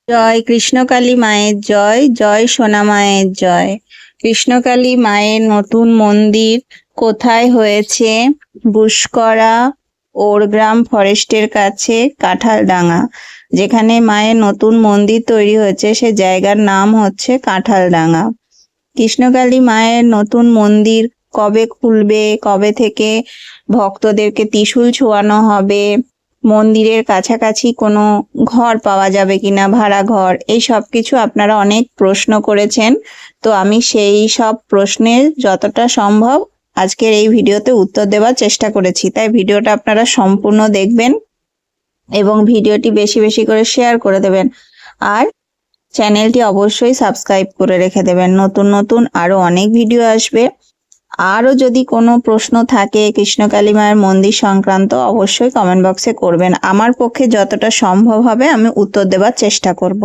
জয় কৃষ্ণকালী মায়ের জয়, জয় সোনা মায়ের জয়। কৃষ্ণকালী মায়ের নতুন মন্দির কোথায় হয়েছে? বুসকরা ওরগ্রাম ফরেস্টের কাছে কাঁঠালডাঙ্গা। যেখানে মায়ের নতুন মন্দির তৈরি হয়েছে সে জায়গার নাম হচ্ছে কাঁঠালডাঙ্গা। কৃষ্ণকালী মায়ের নতুন মন্দির কবে খুলবে, কবে থেকে ভক্তদেরকে ত্রিশূল ছোঁয়ানো হবে, মন্দিরের কাছাকাছি কোনো ঘর পাওয়া যাবে কিনা, ভাড়া ঘর, এই সব কিছু আপনারা অনেক প্রশ্ন করেছেন। তো আমি সেই সব প্রশ্নের যতটা সম্ভব আজকের এই ভিডিওতে উত্তর দেওয়ার চেষ্টা করেছি। তাই ভিডিওটা আপনারা সম্পূর্ণ দেখবেন এবং ভিডিওটি বেশি বেশি করে শেয়ার করে দেবেন। আর চ্যানেলটি অবশ্যই সাবস্ক্রাইব করে রেখে দেবেন। নতুন নতুন আরো অনেক ভিডিও আসবে। আরও যদি কোনো প্রশ্ন থাকে কৃষ্ণকালী মায়ের মন্দির সংক্রান্ত অবশ্যই কমেন্ট বক্সে করবেন। আমার পক্ষে যতটা সম্ভব হবে আমি উত্তর দেওয়ার চেষ্টা করব।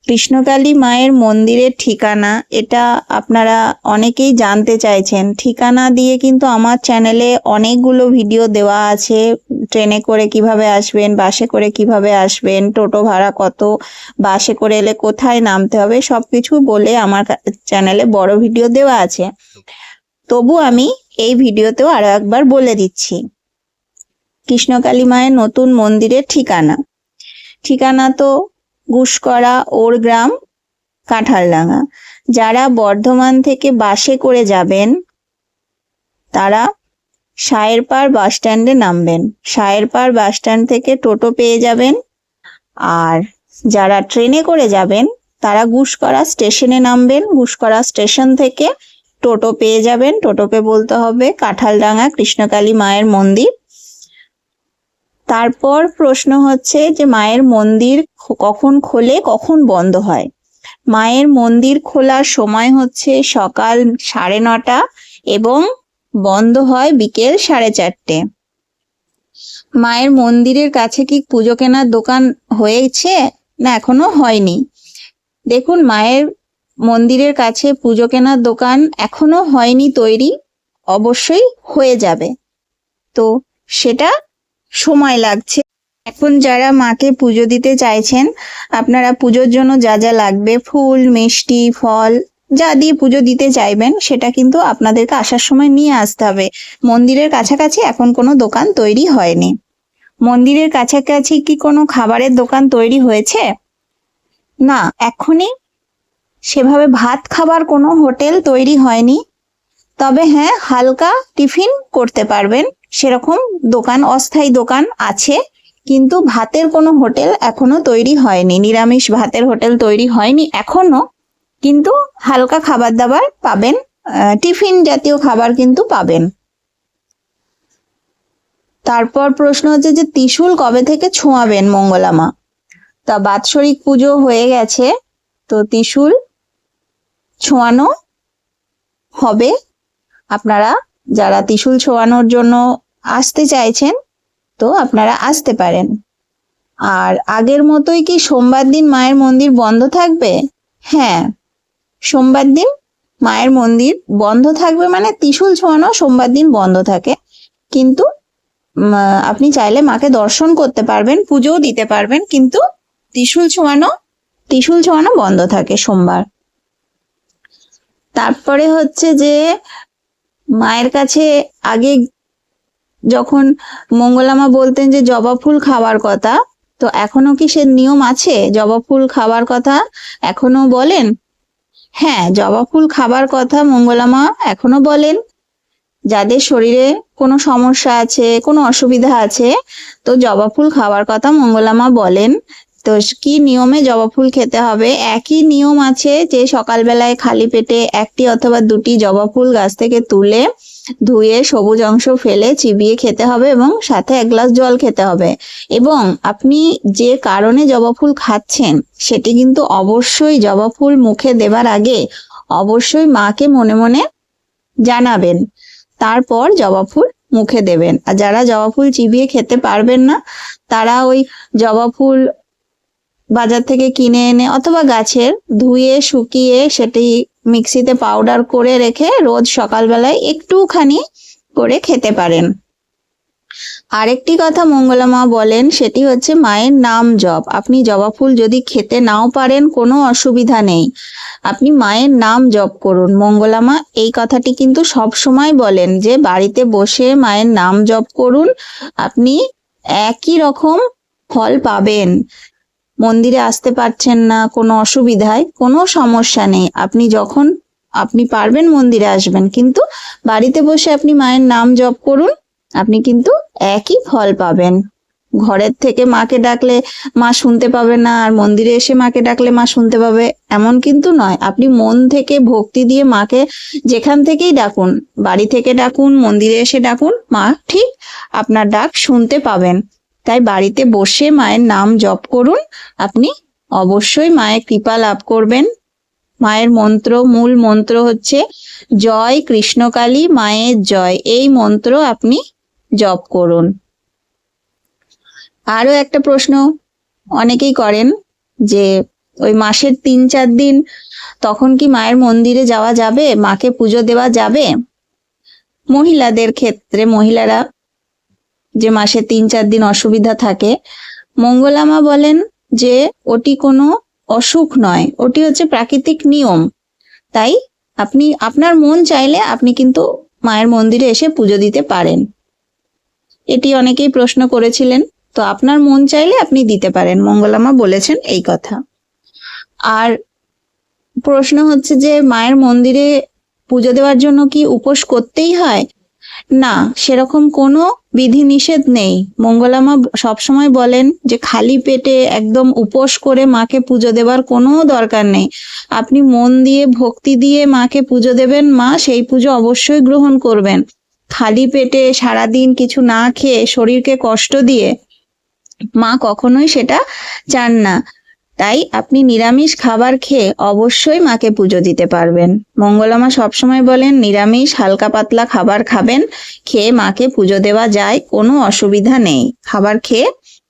কৃষ্ণকালী মায়ের মন্দিরের ঠিকানা, এটা আপনারা অনেকেই জানতে চাইছেন। ঠিকানা দিয়ে কিন্তু আমার চ্যানেলে অনেকগুলো ভিডিও দেওয়া আছে। ট্রেনে করে কিভাবে আসবেন, বাসে করে কিভাবে আসবেন, টোটো ভাড়া কত, বাসে করে এলে কোথায় নামতে হবে, সবকিছু বলে আমার চ্যানেলে বড় ভিডিও দেওয়া আছে। তবু আমি এই ভিডিওতেও আরো একবার বলে দিচ্ছি। কৃষ্ণকালী মায়ের নতুন মন্দিরের ঠিকানা তো গুসকরা ওরগ্রাম কাঁঠালডাঙ্গা। যারা বর্ধমান থেকে বাসে করে যাবেন তারা সায়েরপাড় বাস স্ট্যান্ডে নামবেন। সায়েরপাড় বাস স্ট্যান্ড থেকে টোটো পেয়ে যাবেন। আর যারা ট্রেনে করে যাবেন তারা গুসকরা স্টেশনে নামবেন। গুসকরা স্টেশন থেকে টোটো পেয়ে যাবেন। টোটোকে বলতে হবে কাঁঠালডাঙ্গা কৃষ্ণকালী মায়ের মন্দির। তারপর প্রশ্ন হচ্ছে যে মায়ের মন্দির কখন খোলে, কখন বন্ধ হয়। মায়ের মন্দির খোলার সময় হচ্ছে সকাল 9:30 এবং বন্ধ হয় বিকেল 4:30। মায়ের মন্দিরের কাছে কি পুজো কেনার দোকান হয়েছে না এখনো হয়নি? দেখুন, মায়ের মন্দিরের কাছে পুজো কেনার দোকান এখনো হয়নি তৈরি, অবশ্যই হয়ে যাবে। তো সেটা সময় লাগছে। এখন যারা মাকে পুজো দিতে চাইছেন, আপনারা পুজোর জন্য যা যা লাগবে, ফুল, মিষ্টি, ফল, যা দিয়ে পুজো দিতে চাইবেন সেটা কিন্তু আপনাদেরকে আসার সময় নিয়ে আসতে হবে। মন্দিরের কাছাকাছি এখন কোনো দোকান তৈরি হয়নি। মন্দিরের কাছাকাছি কি কোনো খাবারের দোকান তৈরি হয়েছে? না, এখনই সেভাবে ভাত খাবার কোনো হোটেল তৈরি হয়নি। তবে হ্যাঁ, হালকা টিফিন করতে পারবেন সেরকম দোকান, অস্থায়ী দোকান আছে। কিন্তু ভাতের কোনো হোটেল এখনো তৈরি হয়নি, নিরামিষ ভাতের হোটেল তৈরি হয়নি এখনো। কিন্তু হালকা খাবার দাবার পাবেন, টিফিন জাতীয় খাবার কিন্তু পাবেন। তারপর প্রশ্ন হচ্ছে যে ত্রিশূল কবে থেকে ছোঁয়াবেন মঙ্গলা মা? তা বাৎসরিক পুজো হয়ে গেছে, তো ত্রিশূল ছোঁয়ানো হবে। আপনারা যারা ত্রিশূল ছোঁয়ানোর জন্য আসতে চাইছেন তো আপনারা আসতে পারেন। আর আগের মতোই কি সোমবার দিন মায়ের মন্দির বন্ধ থাকবে? হ্যাঁ, সোমবার দিন মায়ের মন্দির বন্ধ থাকবে, মানে ত্রিশূল ছোঁয়ানো সোমবার দিন বন্ধ থাকে। কিন্তু আপনি চাইলে মাকে দর্শন করতে পারবেন, পুজোও দিতে পারবেন, কিন্তু ত্রিশূল ছোঁয়ানো বন্ধ থাকে সোমবার। তারপরে হচ্ছে যে মায়ের কাছে আগে যখন মঙ্গলা মা বলতেন যে জবা ফুল খাওয়ার কথা, তো এখনো কি সে নিয়ম আছে? জবা ফুল খাওয়ার কথা এখনো বলেন? হ্যাঁ, জবা ফুল খাবার কথা মঙ্গলা মা এখনো বলেন। যাদের শরীরে কোনো সমস্যা আছে, কোনো অসুবিধা আছে, তো জবা ফুল খাওয়ার কথা মঙ্গলা মা বলেন। তো কি নিয়মে জবা ফুল খেতে হবে? একই নিয়ম আছে যে সকালবেলায় খালি পেটে 1টি অথবা 2টি জবা ফুল গাছ থেকে তুলে ধুয়ে সবুজ অংশ ফেলে চিবিয়ে খেতে হবে এবং সাথে 1 গ্লাস জল খেতে হবে। এবং আপনি যে কারণে জবা ফুল খাচ্ছেন সেটি কিন্তু অবশ্যই জবা ফুল মুখে দেবার আগে অবশ্যই মাকে মনে মনে জানাবেন, তারপর জবা ফুল মুখে দেবেন। আর যারা জবা ফুল চিবিয়ে খেতে পারবেন না তারা ওই জবা ফুল বাজার থেকে কিনে এনে অথবা গাছের ধুয়ে শুকিয়ে সেটি মিক্সিতে পাউডার করে রেখে রোজ সকালবেলায় একটুখানি করে খেতে পারেন। আরেকটি কথা মঙ্গলা মা বলেন, সেটি হচ্ছে মায়ের নাম জপ। আপনি জবা ফুল যদি খেতে নাও পারেন, কোনো অসুবিধা নেই, আপনি মায়ের নাম জপ করুন। মঙ্গলা মা এই কথাটি কিন্তু সব সময় বলেন যে বাড়িতে বসে মায়ের নাম জপ করুন, আপনি একই রকম ফল পাবেন। মন্দিরে আসতে পারছেন না, কোনো অসুবিধায় কোনো সমস্যা নেই, আপনি যখন আপনি পারবেন মন্দিরে আসবেন, কিন্তু বাড়িতে বসে আপনি মায়ের নাম জপ করুন, আপনি কিন্তু একই ফল পাবেন। ঘরের থেকে মাকে ডাকলে মা শুনতে পাবে না, আর মন্দিরে এসে মাকে ডাকলে মা শুনতে পাবে, এমন কিন্তু নয়। আপনি মন থেকে ভক্তি দিয়ে মাকে যেখান থেকেই ডাকুন, বাড়ি থেকে ডাকুন, মন্দিরে এসে ডাকুন, মা ঠিক আপনার ডাক শুনতে পাবেন। তাই বাড়িতে বসে মায়ের নাম জপ করুন, আপনি অবশ্যই মায়ের কৃপা লাভ করবেন। মায়ের মন্ত্র, মূল মন্ত্র হচ্ছে জয় কৃষ্ণকালী মায়ের জয়, এই মন্ত্র আপনি জপ করুন। আরো একটা প্রশ্ন অনেকেই করেন যে ওই মাসের 3-4 দিন তখন কি মায়ের মন্দিরে যাওয়া যাবে, মাকে পুজো দেওয়া যাবে? মহিলাদের ক্ষেত্রে, মহিলারা যে মাসে 3-4 দিন অসুবিধা থাকে, মঙ্গলা মা বলেন যে ওটি কোনো অসুখ নয়, ওটি হচ্ছে প্রাকৃতিক নিয়ম। তাই আপনি আপনার মন চাইলে আপনি কিন্তু মায়ের মন্দিরে এসে পুজো দিতে পারেন। এটি অনেকেই প্রশ্ন করেছিলেন, তো আপনার মন চাইলে আপনি দিতে পারেন, মঙ্গলা মা বলেছেন এই কথা। আর প্রশ্ন হচ্ছে যে মায়ের মন্দিরে পুজো দেওয়ার জন্য কি উপোস করতেই হয়? না, সেরকম কোনো বিধিনিষেধ নেই। মঙ্গলা মা সবসময় বলেন যে খালি পেটে একদম উপোস করে মাকে পুজো দেবার কোনো দরকার নেই। আপনি মন দিয়ে ভক্তি দিয়ে মাকে পুজো দেবেন, মা সেই পুজো অবশ্যই গ্রহণ করবেন। খালি পেটে সারাদিন কিছু না খেয়ে শরীরকে কষ্ট দিয়ে মা কখনোই সেটা চান না। তাই আপনি নিরামিষ খাবার খেয়ে অবশ্যই মাকে পুজো দিতে পারবেন। মঙ্গলা মা সবসময় বলেন নিরামিষ হালকা পাতলা খাবার খাবেন, খেয়ে মাকে পুজো দেওয়া যায়, কোনো অসুবিধা নেই, খাবার খেয়ে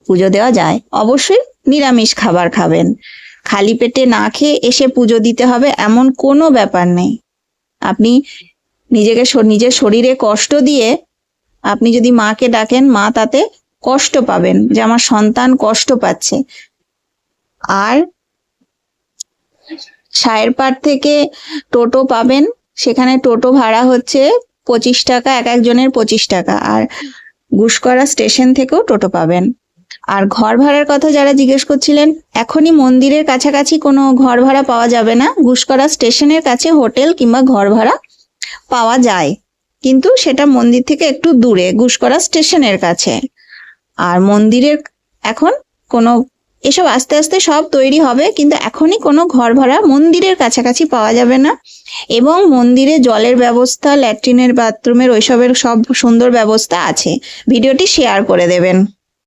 পুজো দেওয়া যায়। অবশ্যই নিরামিষ খাবার খাবেন, খালি পেটে না খেয়ে এসে পুজো দিতে হবে এমন কোনো ব্যাপার নেই। আপনি নিজের শরীরে কষ্ট দিয়ে আপনি যদি মাকে ডাকেন, মা তাতে কষ্ট পাবেন যে আমার সন্তান কষ্ট পাচ্ছে। আর সায়েরপাট থেকে টোটো পাবেন, সেখানে টোটো ভাড়া হচ্ছে 25 টাকা, এক একজনের 25 টাকা। আর গুসকরা স্টেশন থেকেও টোটো পাবেন। আর ঘর ভাড়ার কথা যারা জিজ্ঞেস করছিলেন, এখনই মন্দিরের কাছাকাছি কোনো ঘর ভাড়া পাওয়া যাবে না। গুসকরা স্টেশনের কাছে হোটেল কিংবা ঘর ভাড়া পাওয়া যায়, কিন্তু সেটা মন্দির থেকে একটু দূরে, গুসকরা স্টেশনের কাছে। আর মন্দিরের এখন কোনো এসব আস্তে আস্তে সব তৈরি হবে, কিন্তু এখনই কোনো ঘর ভাড়া মন্দিরের কাছাকাছি পাওয়া যাবে না। এবং মন্দিরে জলের ব্যবস্থা, ল্যাট্রিনের, বাথরুমের ওইসবের সব সুন্দর ব্যবস্থা আছে। ভিডিওটি শেয়ার করে দেবেন।